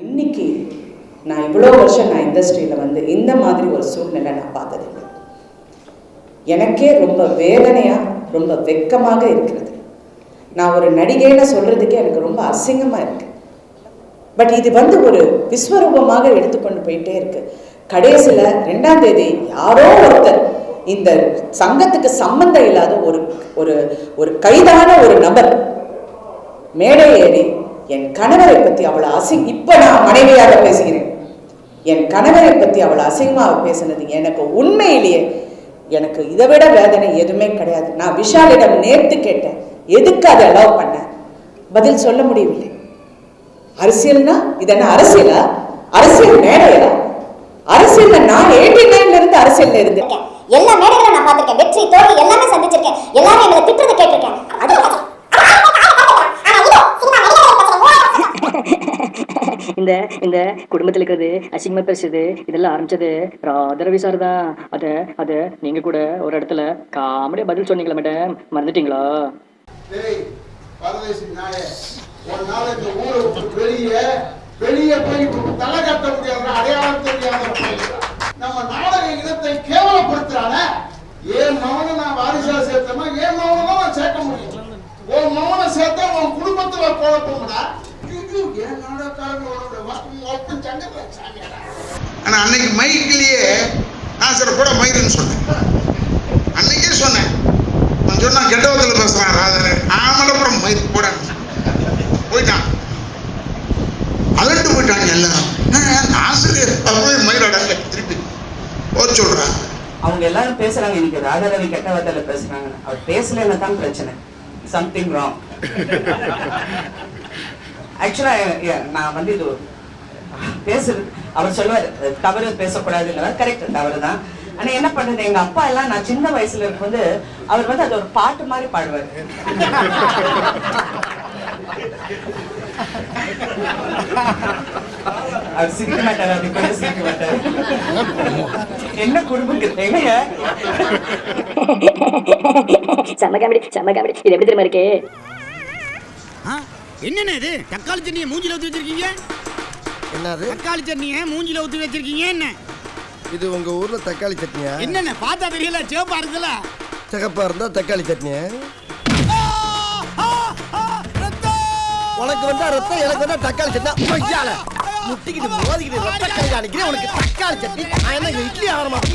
இன்னைக்கு நான் இவ்வளோ வருஷம் நான் இண்டஸ்ட்ரியில் வந்து இந்த மாதிரி ஒரு சூழ்நிலை நான் பார்த்ததில்லை. எனக்கே ரொம்ப வேதனையாக ரொம்ப வெட்கமாக இருக்கிறது. நான் ஒரு நடிகைன்னு சொல்கிறதுக்கே எனக்கு ரொம்ப அசிங்கமாக இருக்குது. பட் இது வந்து ஒரு விஸ்வரூபமாக எடுத்துக்கொண்டு போயிட்டே இருக்கு. கடைசியில் 2ஆம் தேதி யாரோ ஒருத்தர் இந்த சங்கத்துக்கு சம்பந்தம் இல்லாத ஒரு ஒரு ஒரு கைதான ஒரு நபர் மேடை ஏறி என் கணவரை பற்றி அவளை இப்போ நான் மனைவியாக பேசுகிறேன், என் கணவரை பற்றி அவளை அசிங்கமாக பேசினது எனக்கு உண்மையிலேயே எனக்கு இதை விட வேதனை எதுவுமே கிடையாது. நான் விஷாலிடம் நேர்த்து கேட்டேன், எதுக்கு அதை அலோவ் பண்ண? பதில் சொல்ல முடியவில்லை. அரசியல்னா இது என்ன அரசியலா? அரசியல் மேடையா? அரசியல்ல நான் 89ல இருந்து அரசியல்ல இருந்தேன். எல்லா மேடைகளும் நான் பார்த்திருக்கேன், வெற்றி தோல்வி எல்லாமே சந்திச்சிருக்கேன், எல்லாரும் எங்களை திட்டுறதை கேட்டிருக்கேன். இந்த இந்த குடும்பத்தில் இருக்கிறது அசிங்கமா பேசுது இதெல்லாம் ஆரம்பிச்சது ராதரவி சார் தான். அத நீங்க கூட ஒரு இடத்துல காமெடியா பதில் சொன்னீங்களா மேடம், மறந்துட்டீங்களா? வெளியே போய் தலை கட்ட முடியாத அடையாளம் தெரியாத நம்ம நாடக இனத்தை கேவலப்படுத்துறான. ஏன் மகனை நான் வாரிசா சேர்த்தமா, ஏன் மகனை தான் நான் சேர்க்க முடியும். உன் மகனை சேர்த்தா உன் குடும்பத்துல குழப்பம்டா. ஏன் நாடகக்காரங்களோட ஆனா அன்னைக்கு மைக்கிலேயே நான் சில கூட மயிலுன்னு சொன்னேன். அன்னைக்கே சொன்னேன், சொன்னா கெட்டவத்தில் பேசுறான் ராதரன் ஆமலப்புறம் மயிர் கூட போயிட்டான், அகட்டு போயிட்டாங்க எல்லாரும். ஆசிரியர் தமிழ் மயிலடாங்க திருப்பி போக சொல்றாங்க. அவங்க எல்லாரும் பேசுறாங்க, இன்னைக்கு ராதாரவி கெட்ட வார்த்தையில பேசுறாங்க. அவர் பேசலன்னு தான் பிரச்சனை, சம்திங் ராங். ஆக்சுவலா நான் வந்து இது பேசுறது அவர் சொல்லுவார் தவறு பேசக்கூடாதுங்கிற கரெக்ட், தவறு தான். ஆனா என்ன பண்ணுது, எங்க அப்பா எல்லாம் நான் சின்ன வயசுல இருக்கும்போது அவர் வந்து அது ஒரு பாட்டு மாதிரி பாடுவார். அவர் சிரிக்க மாட்டார், அப்படி கூட சிரிக்க மாட்டார். என்ன குடும்பங்க தேவைய செம்ம காமெடி செம்ம காமெடி. இது எப்படி தெரியுமா இருக்கு? என்னென்ன இது தக்காளி சட்னியை மூஞ்சில ஊற்றி வச்சிருக்கீங்க? என்னது தக்காளி சட்னியை மூஞ்சில ஊற்றி வச்சிருக்கீங்க? என்ன இது உங்க ஊர்ல தக்காளி சட்னியா? என்னென்ன பார்த்தா தெரியல, சிவப்பா இருக்குல்ல. சிகப்பா இருந்தா தக்காளி சட்னியா? உனக்கு வந்தா ரத்தம், எனக்கு வந்தா தக்காளி சட்னி. ஐயால முட்டிக்கிட்டு மோதிக்கிட்டு ரத்த கை அடிக்கிறேன். உனக்கு தக்காளி சட்னி, நான் என்ன இட்லி ஆகிற மாதிரி